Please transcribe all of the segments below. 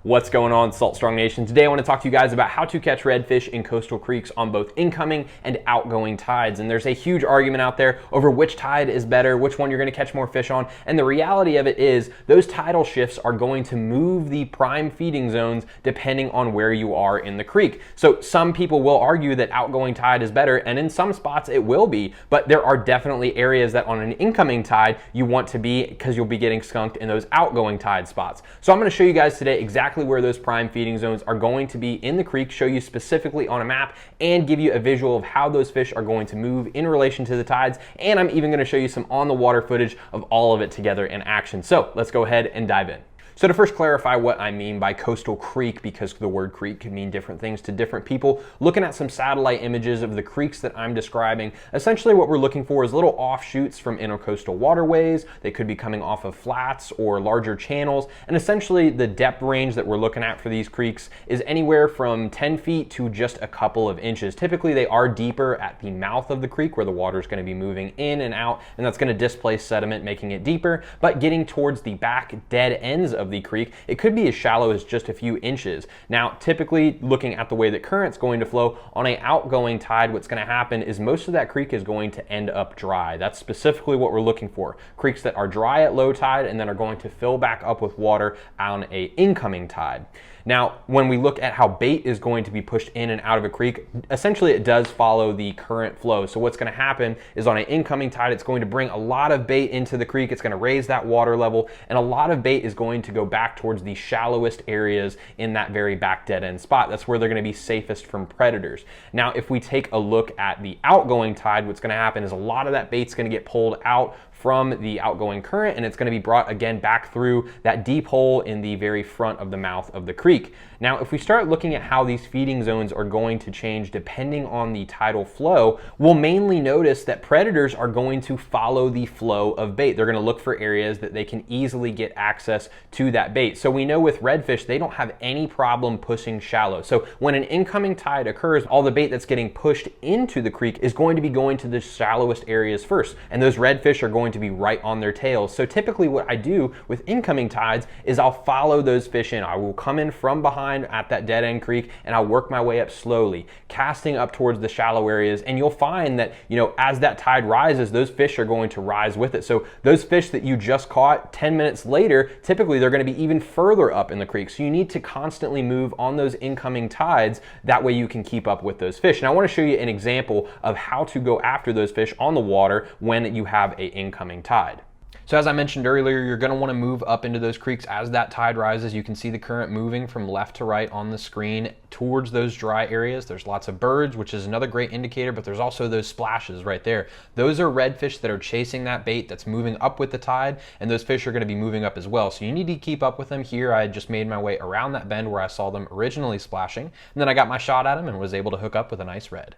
What's going on, Salt Strong Nation? Today I want to talk to you guys about how to catch redfish in coastal creeks on both incoming and outgoing tides. And there's a huge argument out there over which tide is better, which one you're going to catch more fish on. And the reality of it is those tidal shifts are going to move the prime feeding zones depending on where you are in the creek. So some people will argue that outgoing tide is better, and in some spots it will be, but there are definitely areas that on an incoming tide you want to be because you'll be getting skunked in those outgoing tide spots. So I'm going to show you guys today exactly where those prime feeding zones are going to be in the creek, show you specifically on a map, and give you a visual of how those fish are going to move in relation to the tides. And I'm even going to show you some on the water footage of all of it together in action. So let's go ahead and dive in. So to first clarify what I mean by coastal creek, because the word creek can mean different things to different people, looking at some satellite images of the creeks that I'm describing, essentially what we're looking for is little offshoots from intercoastal waterways. They could be coming off of flats or larger channels, and essentially the depth range that we're looking at for these creeks is anywhere from 10 feet to just a couple of inches. Typically they are deeper at the mouth of the creek where the water is going to be moving in and out, and that's going to displace sediment, making it deeper. But getting towards the back dead ends of the creek, it could be as shallow as just a few inches. Now, typically looking at the way that current's going to flow on an outgoing tide, what's going to happen is most of that creek is going to end up dry. That's specifically what we're looking for. Creeks that are dry at low tide and then are going to fill back up with water on an incoming tide. Now, when we look at how bait is going to be pushed in and out of a creek, essentially it does follow the current flow. So what's going to happen is on an incoming tide, it's going to bring a lot of bait into the creek. It's going to raise that water level, and a lot of bait is going to go back towards the shallowest areas in that very back dead end spot. That's where they're going to be safest from predators. Now, if we take a look at the outgoing tide, what's going to happen is a lot of that bait's going to get pulled out from the outgoing current, and it's going to be brought again back through that deep hole in the very front of the mouth of the creek. Now, if we start looking at how these feeding zones are going to change depending on the tidal flow, we'll mainly notice that predators are going to follow the flow of bait. They're going to look for areas that they can easily get access to that bait. So we know with redfish, they don't have any problem pushing shallow. So when an incoming tide occurs, all the bait that's getting pushed into the creek is going to be going to the shallowest areas first, and those redfish are going to be right on their tails. So typically what I do with incoming tides is I'll follow those fish in. I will come in from behind at that dead end creek, and I'll work my way up slowly, casting up towards the shallow areas. And you'll find that, as that tide rises, those fish are going to rise with it. So those fish that you just caught 10 minutes later, typically they're going to be even further up in the creek. So you need to constantly move on those incoming tides. That way you can keep up with those fish. And I want to show you an example of how to go after those fish on the water when you have an incoming tide. So as I mentioned earlier, you're going to want to move up into those creeks as that tide rises. You can see the current moving from left to right on the screen towards those dry areas. There's lots of birds, which is another great indicator, but there's also those splashes right there. Those are redfish that are chasing that bait that's moving up with the tide, and those fish are going to be moving up as well. So you need to keep up with them. Here I just made my way around that bend where I saw them originally splashing, and then I got my shot at them and was able to hook up with a nice red.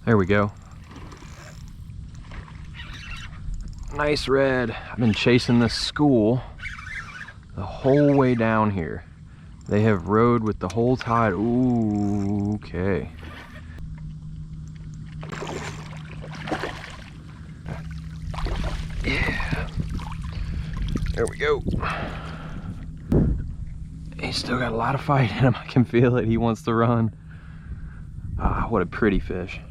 There we go. Nice red. I've been chasing this school the whole way down here. They have rode with the whole tide. Ooh, okay. Yeah. There we go. He's still got a lot of fight in him. I can feel it. He wants to run. Ah, what a pretty fish.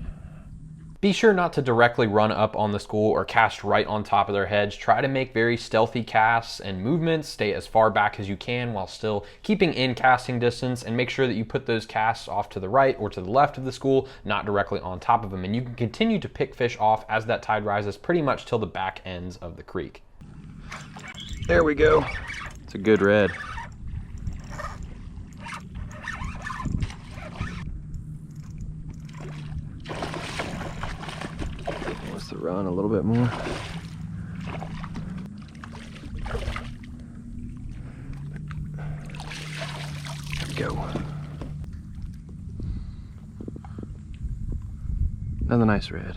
Be sure not to directly run up on the school or cast right on top of their heads. Try to make very stealthy casts and movements. Stay as far back as you can while still keeping in casting distance, and make sure that you put those casts off to the right or to the left of the school, not directly on top of them. And you can continue to pick fish off as that tide rises pretty much till the back ends of the creek. There we go. It's a good red. To run a little bit more. There we go. Another nice red.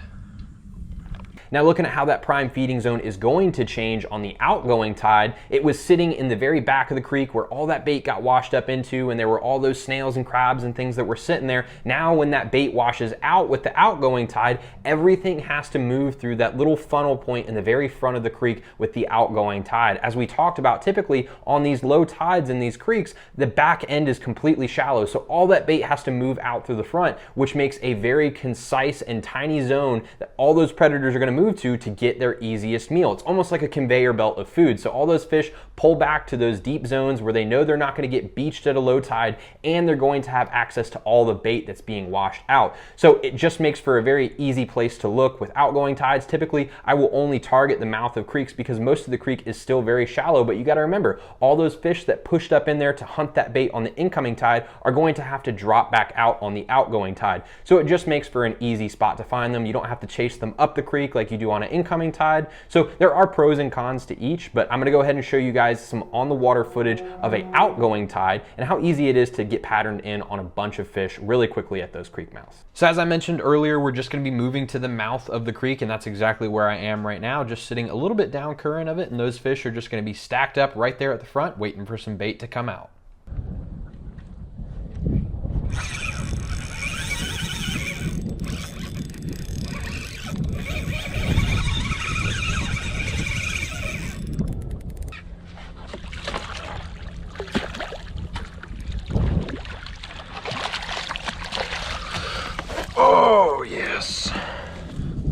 Now looking at how that prime feeding zone is going to change on the outgoing tide, it was sitting in the very back of the creek where all that bait got washed up into, and there were all those snails and crabs and things that were sitting there. Now when that bait washes out with the outgoing tide, everything has to move through that little funnel point in the very front of the creek with the outgoing tide. As we talked about, typically on these low tides in these creeks, the back end is completely shallow, so all that bait has to move out through the front, which makes a very concise and tiny zone that all those predators are going to move to get their easiest meal. It's almost like a conveyor belt of food. So all those fish pull back to those deep zones where they know they're not going to get beached at a low tide, and they're going to have access to all the bait that's being washed out. So it just makes for a very easy place to look. With outgoing tides, typically I will only target the mouth of creeks because most of the creek is still very shallow, but you got to remember, all those fish that pushed up in there to hunt that bait on the incoming tide are going to have to drop back out on the outgoing tide. So it just makes for an easy spot to find them. You don't have to chase them up the creek like you do on an incoming tide. So there are pros and cons to each, but I'm going to go ahead and show you guys some on the water footage of a outgoing tide and how easy it is to get patterned in on a bunch of fish really quickly at those creek mouths. So as I mentioned earlier, we're just going to be moving to the mouth of the creek, and that's exactly where I am right now, just sitting a little bit down current of it, and those fish are just going to be stacked up right there at the front waiting for some bait to come out. Oh, yes.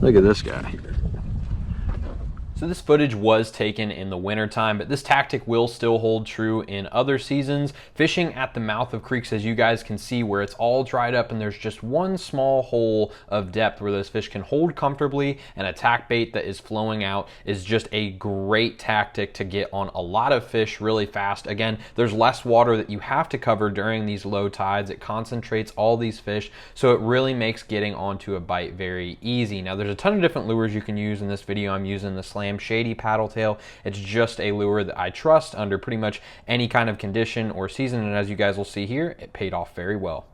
Look at this guy. So this footage was taken in the wintertime, but this tactic will still hold true in other seasons. Fishing at the mouth of creeks, as you guys can see, where it's all dried up and there's just one small hole of depth where those fish can hold comfortably and attack bait that is flowing out, is just a great tactic to get on a lot of fish really fast. Again, there's less water that you have to cover during these low tides. It concentrates all these fish, so it really makes getting onto a bite very easy. Now there's a ton of different lures you can use. In this video I'm using the Slam Shady paddle tail. It's just a lure that I trust under pretty much any kind of condition or season, and as you guys will see here, it paid off very well.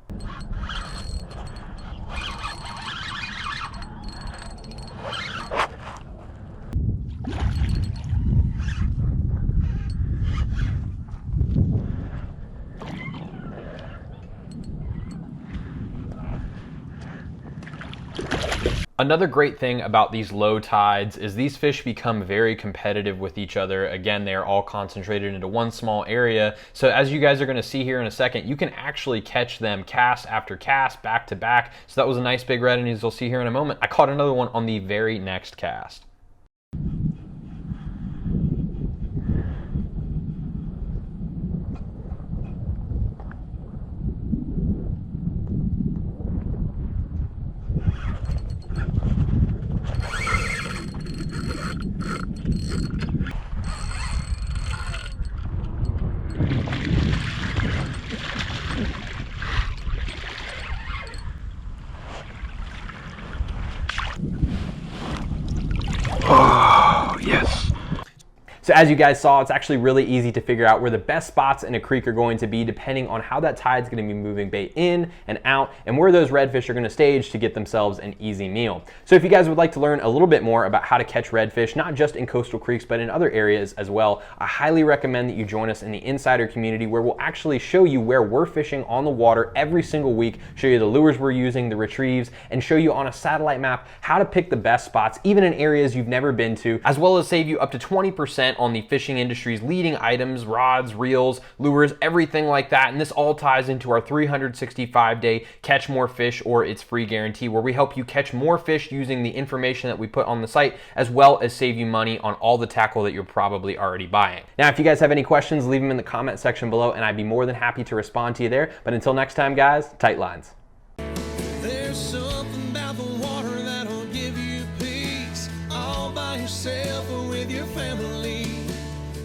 Another great thing about these low tides is these fish become very competitive with each other. Again, they are all concentrated into one small area. So as you guys are going to see here in a second, you can actually catch them cast after cast, back to back. So that was a nice big red, and as you'll see here in a moment, I caught another one on the very next cast. Oh, yes. So as you guys saw, it's actually really easy to figure out where the best spots in a creek are going to be depending on how that tide's going to be moving bait in and out, and where those redfish are going to stage to get themselves an easy meal. So if you guys would like to learn a little bit more about how to catch redfish, not just in coastal creeks, but in other areas as well, I highly recommend that you join us in the Insider community, where we'll actually show you where we're fishing on the water every single week, show you the lures we're using, the retrieves, and show you on a satellite map how to pick the best spots, even in areas you've never been to, as well as save you up to 20% on the fishing industry's leading items, rods, reels, lures, everything like that. And this all ties into our 365-day Catch More Fish or It's Free guarantee, where we help you catch more fish using the information that we put on the site, as well as save you money on all the tackle that you're probably already buying. Now, if you guys have any questions, leave them in the comment section below, and I'd be more than happy to respond to you there. But until next time, guys, tight lines. There's something about the water that'll give you peace, all by yourself or with your family.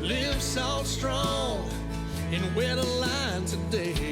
Live salt strong and wear the line today.